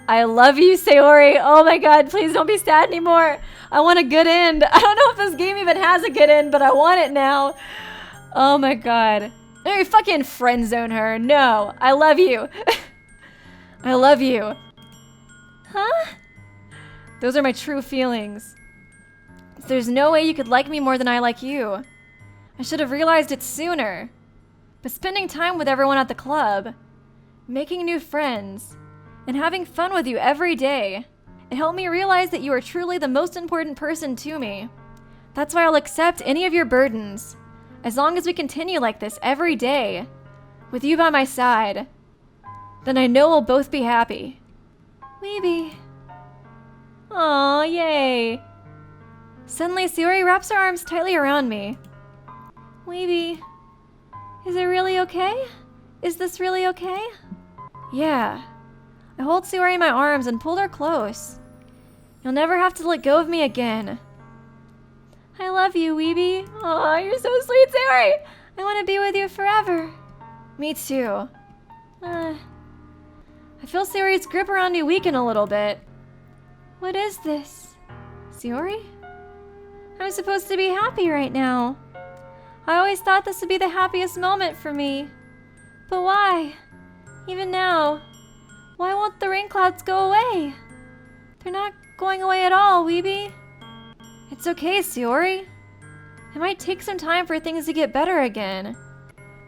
I love you, Sayori. Oh my god, please don't be sad anymore. I want a good end. I don't know if this game even has a good end, but I want it now. Oh my god. Hey, fucking friend zone her. No, I love you. I love you. Huh? Those are my true feelings. There's no way you could like me more than I like you. I should have realized it sooner. But spending time with everyone at the club, making new friends, and having fun with you every day, it helped me realize that you are truly the most important person to me. That's why I'll accept any of your burdens, as long as we continue like this every day, with you by my side. Then I know we'll both be happy. Weeby. Aw, yay. Suddenly, Sayori wraps her arms tightly around me. Weeby, is it really okay? Is this really okay? Yeah. I hold Sayori in my arms and pulled her close. You'll never have to let go of me again. I love you, Weeby. Aw, you're so sweet, Sayori. I want to be with you forever. Me too. I feel Sayori's grip around me weaken a little bit. What is this? Sayori? I'm supposed to be happy right now. I always thought this would be the happiest moment for me. But why? Even now, why won't the rain clouds go away? They're not going away at all, Weeby. It's okay, Sayori. It might take some time for things to get better again.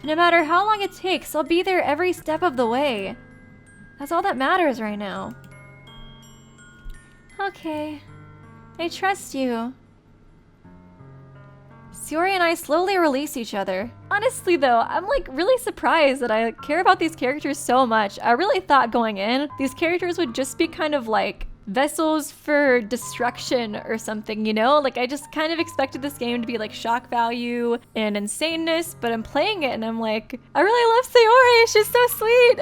But no matter how long it takes, I'll be there every step of the way. That's all that matters right now. Okay. I trust you. Sayori and I slowly release each other. Honestly though, I'm like really surprised that I care about these characters so much. I really thought going in, these characters would just be kind of like vessels for destruction or something, you know? Like I just kind of expected this game to be like shock value and insaneness, but I'm playing it and I'm like, I really love Sayori, she's so sweet.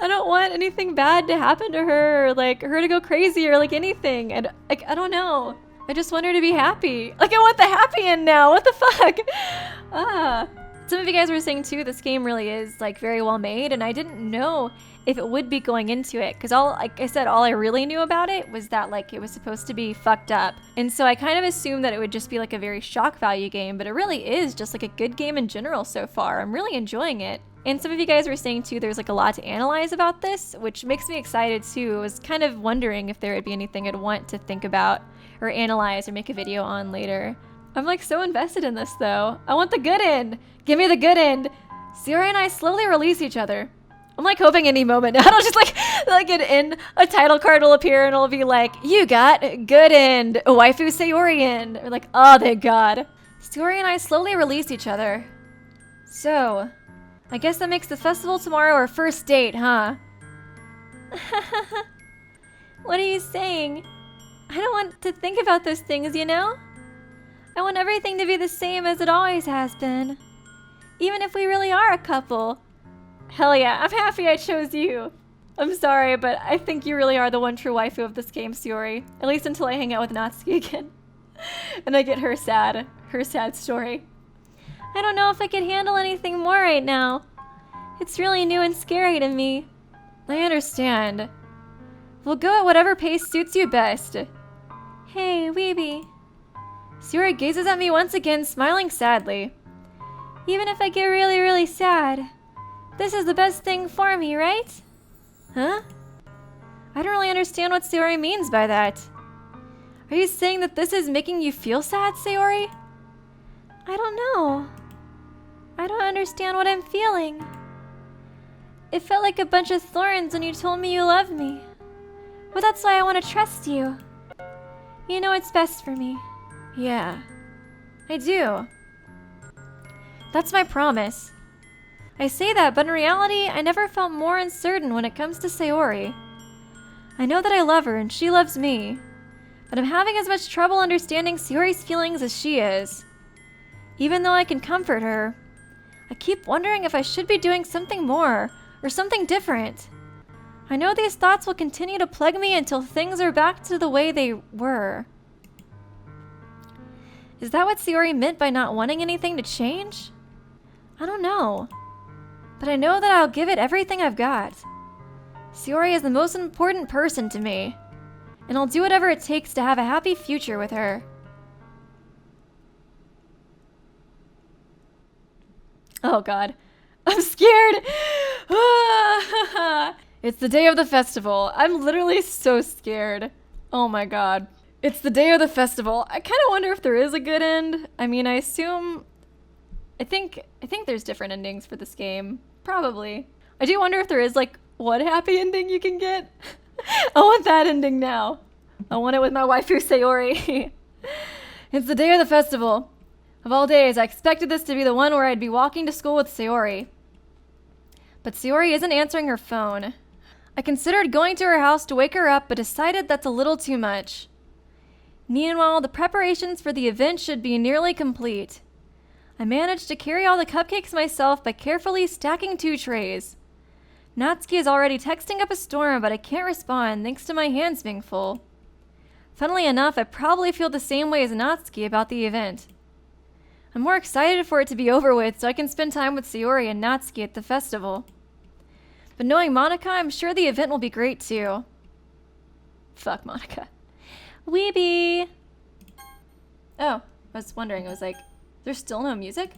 I don't want anything bad to happen to her or like her to go crazy or like anything. And like, I don't know. I just want her to be happy. Like I want the happy end now, what the fuck? Some of you guys were saying too, this game really is like very well made and I didn't know if it would be going into it because like I said, all I really knew about it was that like it was supposed to be fucked up. And so I kind of assumed that it would just be like a very shock value game, but it really is just like a good game in general so far. I'm really enjoying it. And some of you guys were saying too, there's like a lot to analyze about this, which makes me excited too. I was kind of wondering if there would be anything I'd want to think about or analyze or make a video on later. I'm like so invested in this though. I want the good end. Give me the good end. Sayori and I slowly release each other. I'm like hoping any moment now it'll just like an end, a title card will appear and it'll be like, you got good end, waifu Sayori end. Or like, oh thank God. Sayori and I slowly release each other. So, I guess that makes the festival tomorrow our first date, huh? What are you saying? I don't want to think about those things, you know? I want everything to be the same as it always has been. Even if we really are a couple. Hell yeah, I'm happy I chose you. I'm sorry, but I think you really are the one true waifu of this game, Sayori. At least until I hang out with Natsuki again. And I get her sad story. I don't know if I can handle anything more right now. It's really new and scary to me. I understand. We'll go at whatever pace suits you best. Hey, Weeby. Sayori gazes at me once again, smiling sadly. Even if I get really, really sad, this is the best thing for me, right? Huh? I don't really understand what Sayori means by that. Are you saying that this is making you feel sad, Sayori? I don't know. I don't understand what I'm feeling. It felt like a bunch of thorns when you told me you loved me. But that's why I want to trust you. You know what's best for me. Yeah, I do. That's my promise. I say that, but in reality, I never felt more uncertain when it comes to Sayori. I know that I love her and she loves me, but I'm having as much trouble understanding Sayori's feelings as she is. Even though I can comfort her, I keep wondering if I should be doing something more or something different. I know these thoughts will continue to plague me until things are back to the way they were. Is that what Sayori meant by not wanting anything to change? I don't know. But I know that I'll give it everything I've got. Sayori is the most important person to me, and I'll do whatever it takes to have a happy future with her. Oh god. I'm scared! It's the day of the festival. I'm literally so scared. Oh my god. It's the day of the festival. I kind of wonder if there is a good end. I mean, I assume... I think there's different endings for this game. Probably. I do wonder if there is, like, one happy ending you can get. I want that ending now. I want it with my waifu Sayori. It's the day of the festival. Of all days, I expected this to be the one where I'd be walking to school with Sayori. But Sayori isn't answering her phone. I considered going to her house to wake her up, but decided that's a little too much. Meanwhile, the preparations for the event should be nearly complete. I managed to carry all the cupcakes myself by carefully stacking 2 trays. Natsuki is already texting up a storm, but I can't respond thanks to my hands being full. Funnily enough, I probably feel the same way as Natsuki about the event. I'm more excited for it to be over with so I can spend time with Sayori and Natsuki at the festival. But knowing Monika, I'm sure the event will be great too. Fuck Monika. Weeby! Oh, I was wondering, I was like, there's still no music?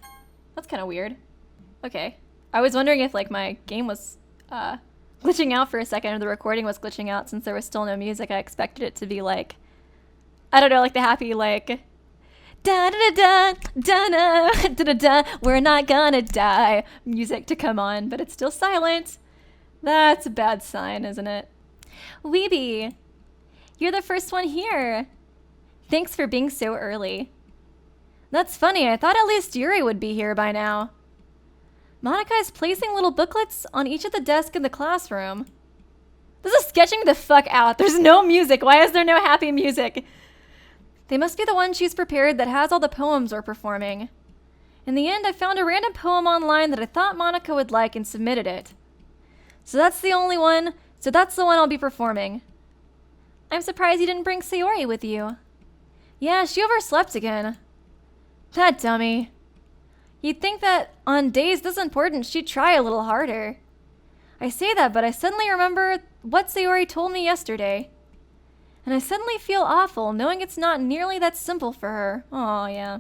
That's kind of weird. Okay. I was wondering if, like, my game was glitching out for a second, or the recording was glitching out since there was still no music. I expected it to be, like, I don't know, like the happy, like, da-da-da-da, da-da, da-da-da, we're not gonna die music to come on, but it's still silent. That's a bad sign, isn't it? Weeby, you're the first one here. Thanks for being so early. That's funny, I thought at least Yuri would be here by now. Monika is placing little booklets on each of the desks in the classroom. This is sketching me the fuck out. There's no music. Why is there no happy music? They must be the one she's prepared that has all the poems we're performing. In the end, I found a random poem online that I thought Monika would like and submitted it. So that's the one I'll be performing. I'm surprised you didn't bring Sayori with you. Yeah, she overslept again. That dummy. You'd think that on days this important, she'd try a little harder. I say that, but I suddenly remember what Sayori told me yesterday. And I suddenly feel awful knowing it's not nearly that simple for her. Aw, yeah.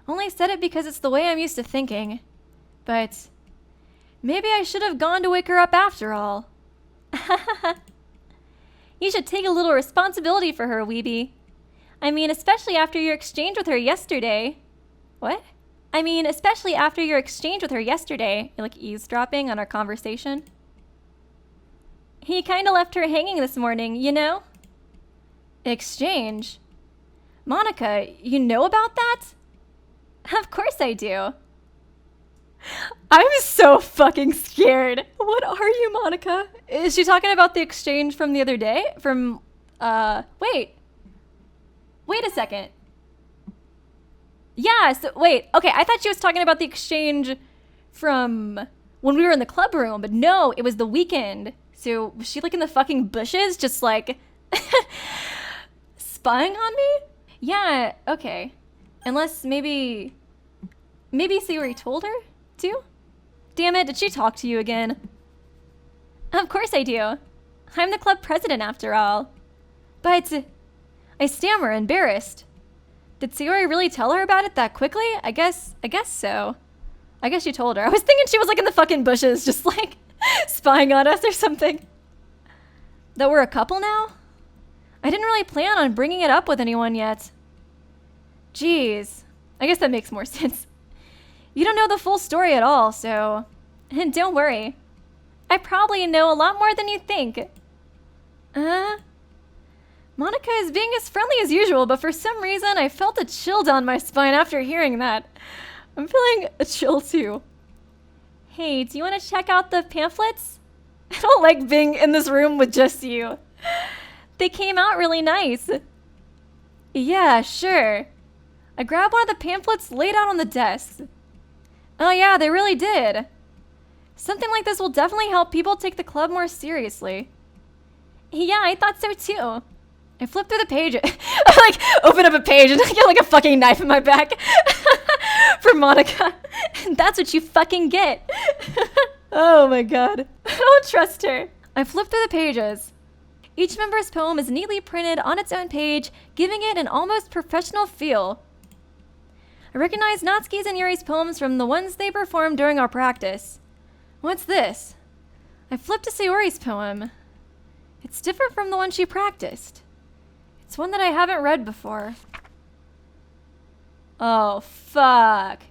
Only said it because it's the way I'm used to thinking. But maybe I should have gone to wake her up after all. You should take a little responsibility for her, Weeby. I mean, especially after your exchange with her yesterday. What? I mean, especially after your exchange with her yesterday. You're like eavesdropping on our conversation. He kinda left her hanging this morning, you know? Exchange? Monika, you know about that? Of course I do. I'm so fucking scared. What are you, Monika? Is she talking about the exchange from the other day? Wait a second. Yeah, so, wait, okay, I thought she was talking about the exchange from when we were in the club room, but no, it was the weekend. So, was she like in the fucking bushes, just like, spying on me? Yeah, okay. Unless maybe Sayori told her to? Damn it, did she talk to you again? Of course I do. I'm the club president after all. But I stammer, embarrassed. Did Sayori really tell her about it that quickly? I guess so. I guess she told her. I was thinking she was like in the fucking bushes, just like spying on us or something. That we're a couple now? I didn't really plan on bringing it up with anyone yet. Jeez. I guess that makes more sense. You don't know the full story at all, so... And don't worry. I probably know a lot more than you think. Monica is being as friendly as usual, but for some reason I felt a chill down my spine after hearing that. I'm feeling a chill too. Hey, do you want to check out the pamphlets? I don't like being in this room with just you. They came out really nice. Yeah, sure. I grabbed one of the pamphlets laid out on the desk. Oh yeah, they really did. Something like this will definitely help people take the club more seriously. Yeah, I thought so too. I flipped through the page. I like open up a page and I get like a fucking knife in my back for Monica. And that's what you fucking get. Oh my god. I don't trust her. I flipped through the pages. Each member's poem is neatly printed on its own page, giving it an almost professional feel. I recognize Natsuki's and Yuri's poems from the ones they performed during our practice. What's this? I flipped to Sayori's poem. It's different from the one she practiced. It's one that I haven't read before. Oh, fuck.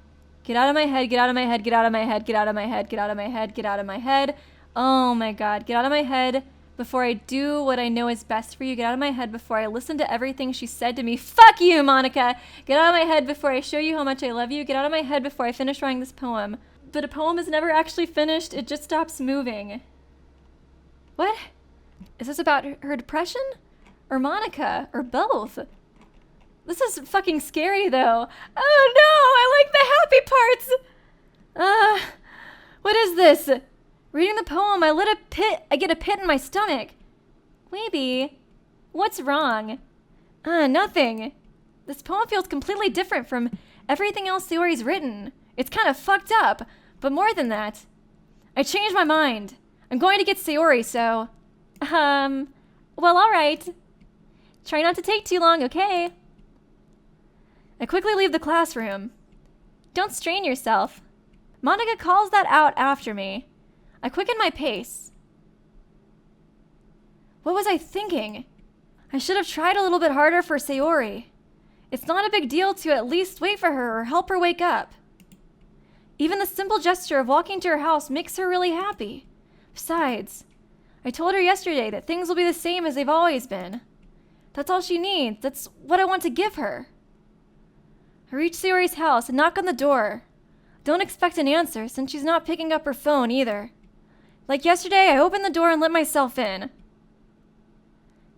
Get out of my head, get out of my head, get out of my head, get out of my head, get out of my head, get out of my head. Oh my god, get out of my head before I do what I know is best for you. Get out of my head before I listen to everything she said to me. Fuck you, Monica! Get out of my head before I show you how much I love you. Get out of my head before I finish writing this poem. But a poem is never actually finished, it just stops moving. What? Is this about her depression? Or Monica? Or both? This is fucking scary though. Oh no, I like the happy parts! What is this? Reading the poem, I get a pit in my stomach. Maybe. What's wrong? Nothing. This poem feels completely different from everything else Sayori's written. It's kind of fucked up, but more than that. I changed my mind. I'm going to get Sayori, so... well, alright. Try not to take too long, okay? I quickly leave the classroom. Don't strain yourself. Monica calls that out after me. I quicken my pace. What was I thinking? I should have tried a little bit harder for Sayori. It's not a big deal to at least wait for her or help her wake up. Even the simple gesture of walking to her house makes her really happy. Besides, I told her yesterday that things will be the same as they've always been. That's all she needs. That's what I want to give her. I reach Sayori's house and knock on the door. Don't expect an answer since she's not picking up her phone either. Like yesterday, I opened the door and let myself in.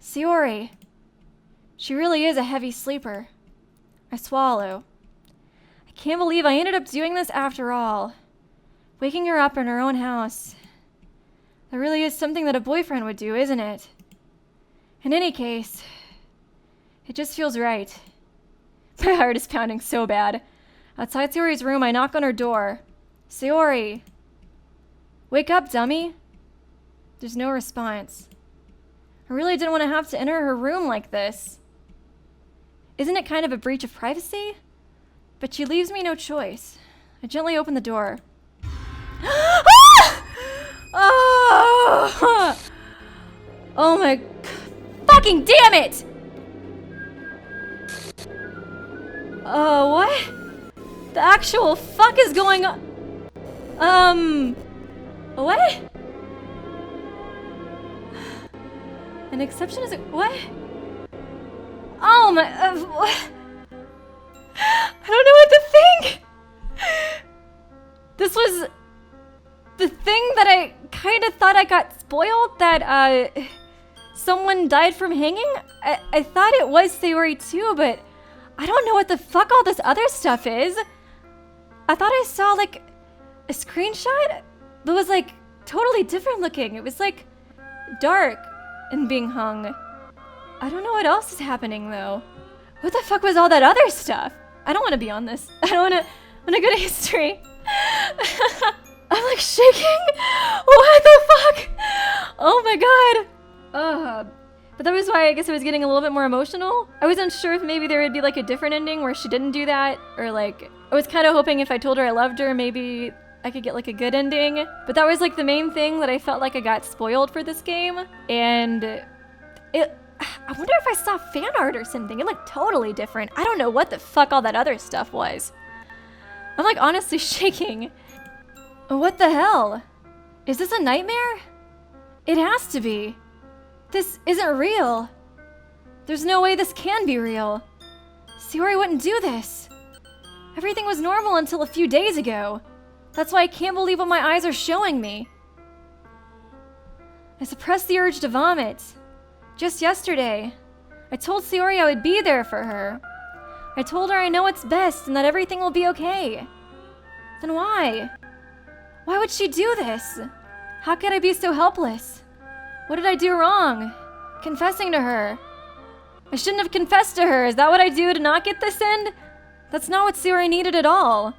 Sayori. She really is a heavy sleeper. I swallow. I can't believe I ended up doing this after all. Waking her up in her own house. That really is something that a boyfriend would do, isn't it? In any case, it just feels right. My heart is pounding so bad. Outside Sayori's room, I knock on her door. Sayori. Wake up, dummy. There's no response. I really didn't want to have to enter her room like this. Isn't it kind of a breach of privacy? But she leaves me no choice. I gently open the door. Oh! Oh my fucking damn it! What? The actual fuck is going on? What? An exception is what? Oh my, what? I don't know what to think. This was the thing that I kind of thought I got spoiled, that someone died from hanging. I thought it was Sayori too, but I don't know what the fuck all this other stuff is. I thought I saw like a screenshot that was like totally different looking. It was like dark and being hung. I don't know what else is happening though. What the fuck was all that other stuff? I don't want to be on this. I don't want to go to history. I'm like shaking. What the fuck? Oh my god. But that was why I guess I was getting a little bit more emotional. I wasn't sure if maybe there would be like a different ending where she didn't do that, or like I was kind of hoping if I told her I loved her, maybe I could get like a good ending. But that was like the main thing that I felt like I got spoiled for this game. And I wonder if I saw fan art or something. It looked totally different. I don't know what the fuck all that other stuff was. I'm like honestly shaking. What the hell? Is this a nightmare? It has to be. This isn't real. There's no way this can be real. Sayori wouldn't do this. Everything was normal until a few days ago. That's why I can't believe what my eyes are showing me. I suppressed the urge to vomit. Just yesterday, I told Sayori I would be there for her. I told her I know what's best and that everything will be okay. Then why? Why would she do this? How could I be so helpless? What did I do wrong? Confessing to her. I shouldn't have confessed to her. Is that what I do to not get this end? That's not what Sayori needed at all.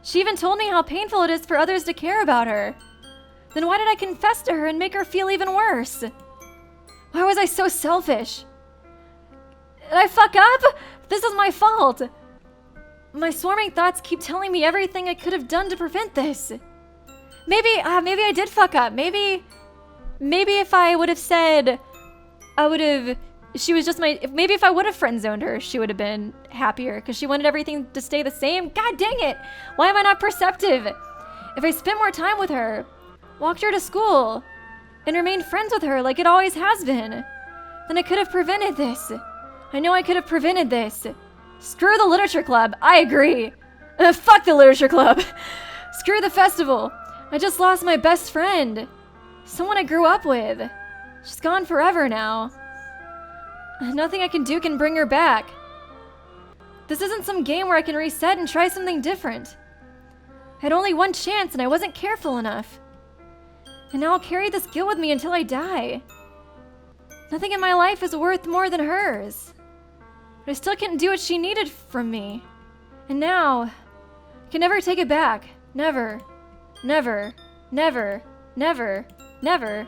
She even told me how painful it is for others to care about her. Then why did I confess to her and make her feel even worse? Why was I so selfish? Did I fuck up? This is my fault. My swarming thoughts keep telling me everything I could have done to prevent this. Maybe I did fuck up. Maybe if I would have said, maybe if I would have friend zoned her, she would have been happier because she wanted everything to stay the same. God dang it. Why am I not perceptive? If I spent more time with her, walked her to school, and remained friends with her like it always has been, then I could have prevented this. I know I could have prevented this. Screw the literature club. I agree. Fuck the literature club. Screw the festival. I just lost my best friend. Someone I grew up with. She's gone forever now. Nothing I can do can bring her back. This isn't some game where I can reset and try something different. I had only one chance and I wasn't careful enough. And now I'll carry this guilt with me until I die. Nothing in my life is worth more than hers. But I still couldn't do what she needed from me. And now, I can never take it back. Never. Never. Never. Never. Never.